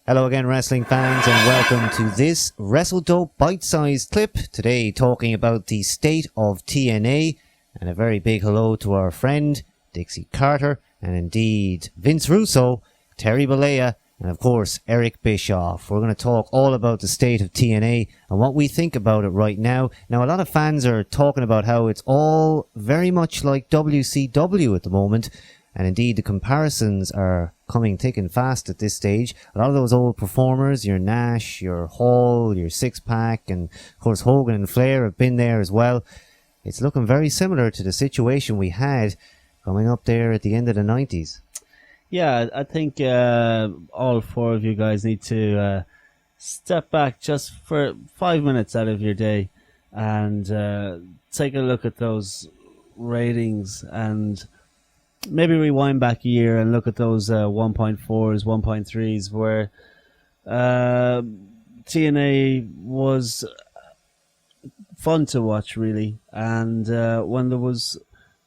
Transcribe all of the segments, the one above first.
Hello again, wrestling fans, and welcome to this Wrestledope bite-sized clip. Today, talking about the state of TNA, and a very big hello to our friend Dixie Carter, and indeed Vince Russo, Terry Bollea, and of course Eric Bischoff. We're going to talk all about the state of TNA and what we think about it right now. Now, a lot of fans are talking about how it's all very much like WCW at the moment. And indeed, the comparisons are coming thick and fast at this stage. A lot of those old performers, your Nash, your Hall, your Six-Pack, and of course Hogan and Flair have been there as well. It's looking very similar to the situation we had coming up there at the end of the 90s. Yeah, I think all four of you guys need to step back just for 5 minutes out of your day and take a look at those ratings and maybe rewind back a year and look at those 1.4s, 1.3s, where TNA was fun to watch, really, and when there was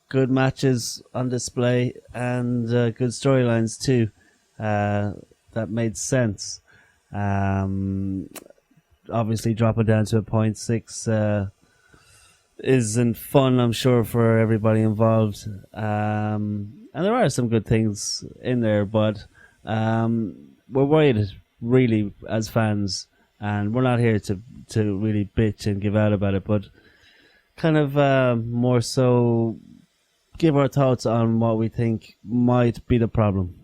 good matches on display and good storylines too, that made sense. Obviously, dropping down to a 0.6 isn't fun, I'm sure, for everybody involved. And there are some good things in there, but we're worried, really, as fans, and we're not here to really bitch and give out about it, but kind of more so give our thoughts on what we think might be the problem.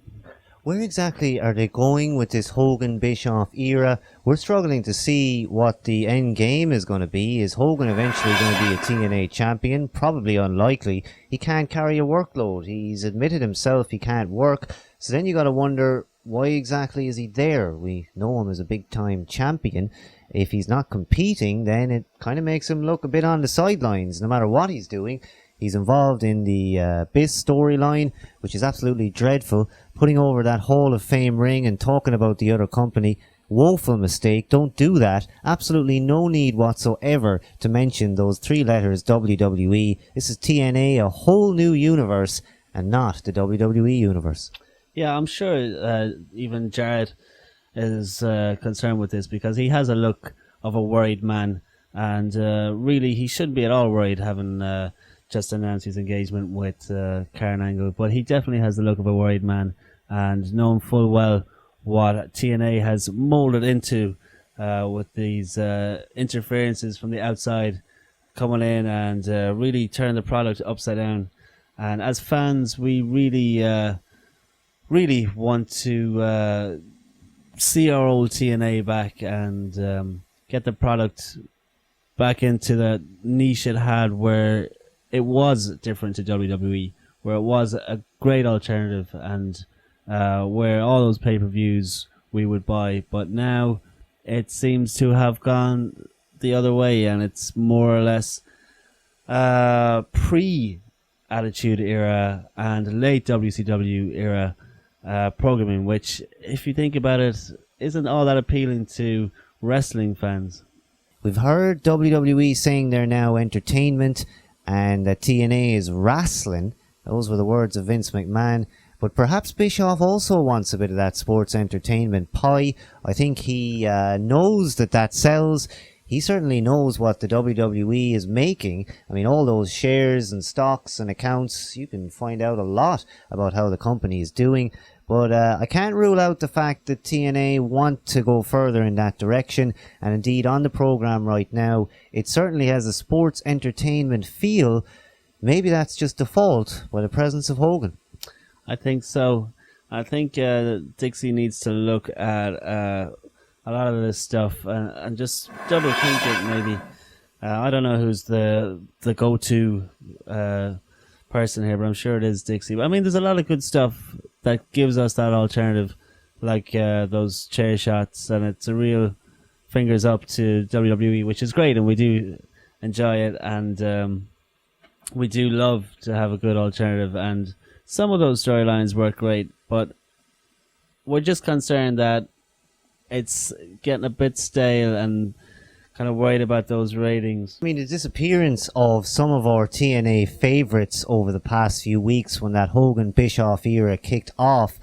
Where exactly are they going with this Hogan-Bischoff era? We're struggling to see what the end game is going to be. Is Hogan eventually going to be a TNA champion? Probably unlikely. He can't carry a workload. He's admitted himself he can't work. So then you got to wonder, why exactly is he there? We know him as a big-time champion. If he's not competing, then it kind of makes him look a bit on the sidelines, no matter what he's doing. He's involved in the Biss storyline, which is absolutely dreadful. Putting over that Hall of Fame ring and talking about the other company. Woeful mistake. Don't do that. Absolutely no need whatsoever to mention those three letters WWE. This is TNA, a whole new universe, and not the WWE universe. Yeah, I'm sure even Jared is concerned with this because he has a look of a worried man, and really he shouldn't be at all worried having just announced his engagement with Karen Angle, but he definitely has the look of a worried man, and knowing full well what TNA has molded into with these interferences from the outside coming in and really turn the product upside down. And as fans, we really want to see our old TNA back and get the product back into the niche it had, where it was different to WWE, where it was a great alternative and where all those pay-per-views we would buy. But now it seems to have gone the other way, and it's more or less pre-Attitude Era and late WCW era programming, which, if you think about it, isn't all that appealing to wrestling fans. We've heard WWE saying they're now entertainment, and that TNA is wrestling. Those were the words of Vince McMahon. But perhaps Bischoff also wants a bit of that sports entertainment pie. I think he knows that sells. He certainly knows what the WWE is making. I mean, all those shares and stocks and accounts, you can find out a lot about how the company is doing. But I can't rule out the fact that TNA want to go further in that direction. And indeed, on the program right now, it certainly has a sports entertainment feel. Maybe that's just default by the presence of Hogan. I think so. I think Dixie needs to look at a lot of this stuff and just double think it, maybe. I don't know who's the go-to person here, but I'm sure it is Dixie. I mean, there's a lot of good stuff that gives us that alternative, like those chair shots, and it's a real fingers up to WWE, which is great, and we do enjoy it, and we do love to have a good alternative, and some of those storylines work great, but we're just concerned that it's getting a bit stale and kind of worried about those ratings. I mean, the disappearance of some of our TNA favorites over the past few weeks when that Hogan-Bischoff era kicked off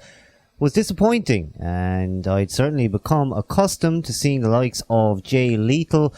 was disappointing, and I'd certainly become accustomed to seeing the likes of Jay Lethal,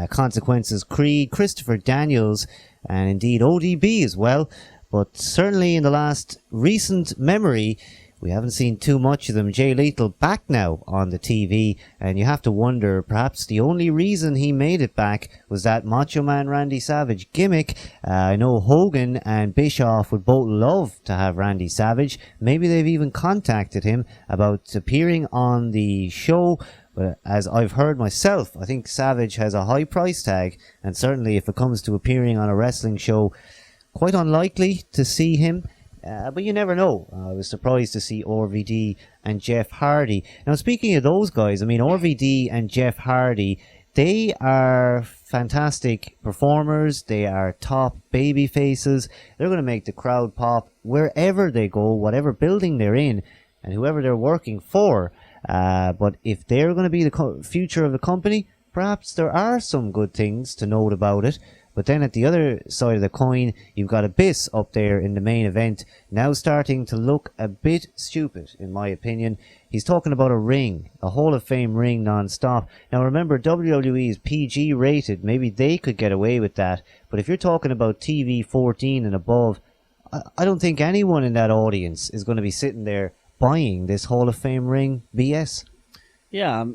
Consequences Creed, Christopher Daniels, and indeed ODB as well. But certainly in the last recent memory, we haven't seen too much of them. Jay Lethal back now on the TV, and you have to wonder, perhaps the only reason he made it back was that Macho Man Randy Savage gimmick. I know Hogan and Bischoff would both love to have Randy Savage. Maybe they've even contacted him about appearing on the show. But as I've heard myself, I think Savage has a high price tag, and certainly if it comes to appearing on a wrestling show, quite unlikely to see him. But you never know. I was surprised to see RVD and Jeff Hardy. Now, speaking of those guys, I mean, RVD and Jeff Hardy, they are fantastic performers. They are top baby faces. They're going to make the crowd pop wherever they go, whatever building they're in, and whoever they're working for. But if they're going to be the future of the company, perhaps there are some good things to note about it. But then at the other side of the coin, you've got Abyss up there in the main event, now starting to look a bit stupid, in my opinion. He's talking about a ring, a Hall of Fame ring non-stop. Now remember, WWE is PG rated. Maybe they could get away with that. But if you're talking about TV 14 and above, I don't think anyone in that audience is going to be sitting there buying this Hall of Fame ring BS. Yeah,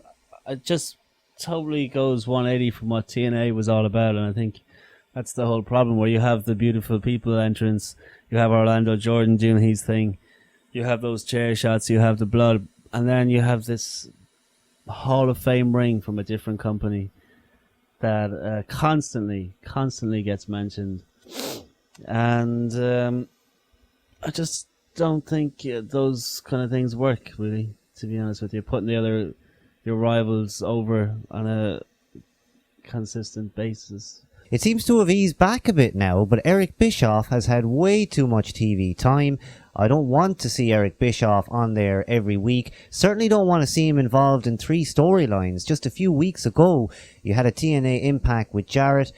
it just totally goes 180 from what TNA was all about, and I think that's the whole problem, where you have the beautiful people entrance, you have Orlando Jordan doing his thing, you have those chair shots, you have the blood, and then you have this Hall of Fame ring from a different company that constantly gets mentioned. And I just don't think those kind of things work, really, to be honest with you. Putting your rivals over on a consistent basis. It seems to have eased back a bit now, but Eric Bischoff has had way too much TV time. I don't want to see Eric Bischoff on there every week. Certainly don't want to see him involved in 3 storylines. Just a few weeks ago, you had a TNA Impact with Jarrett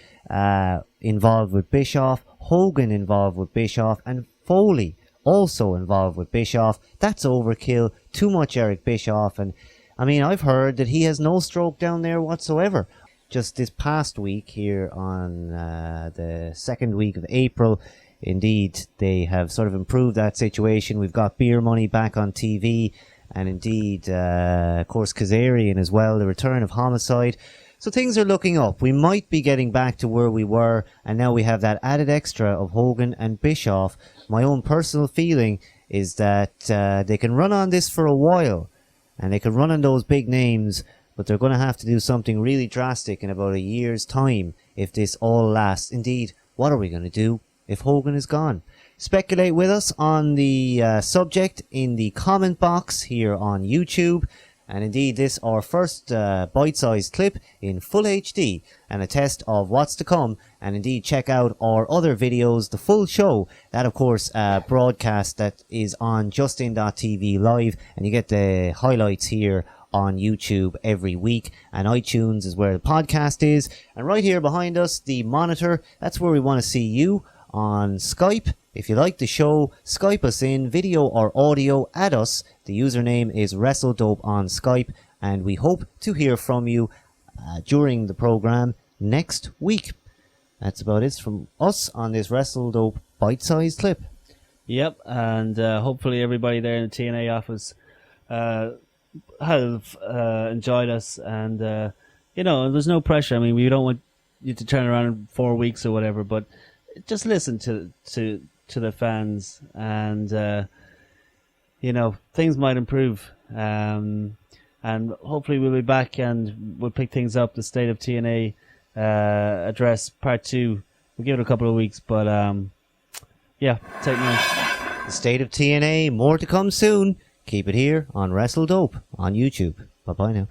involved with Bischoff, Hogan involved with Bischoff, and Foley also involved with Bischoff. That's overkill. Too much Eric Bischoff. And I mean, I've heard that he has no stroke down there whatsoever. Just this past week here on the 2nd week of April, indeed, they have sort of improved that situation. We've got Beer Money back on TV, and indeed, of course, Kazarian as well, the return of Homicide. So things are looking up. We might be getting back to where we were, and now we have that added extra of Hogan and Bischoff. My own personal feeling is that they can run on this for a while, and they can run on those big names, but they're going to have to do something really drastic in about a year's time if this all lasts. Indeed, what are we going to do if Hogan is gone? Speculate with us on the subject in the comment box here on YouTube. And indeed, this our first bite-sized clip in full HD and a test of what's to come. And indeed, check out our other videos, the full show. That, of course, broadcast that is on justin.tv live. And you get the highlights here on YouTube every week, and iTunes is where the podcast is, and right here behind us, the monitor, that's where we want to see you on Skype. If you like the show, Skype us in, video or audio, at us. The username is Wrestledope on Skype, and we hope to hear from you during the program next week. That's about it from us on this Wrestledope bite-sized clip. Yep, and hopefully everybody there in the TNA office have enjoyed us, and there's no pressure. I mean, we don't want you to turn around in 4 weeks or whatever, but just listen to the fans, and things might improve, and hopefully we'll be back and we'll pick things up. The State of TNA address part 2. We'll give it a couple of weeks, but take note. The State of TNA, more to come soon. Keep it here on Wrestledope on YouTube. Bye-bye now.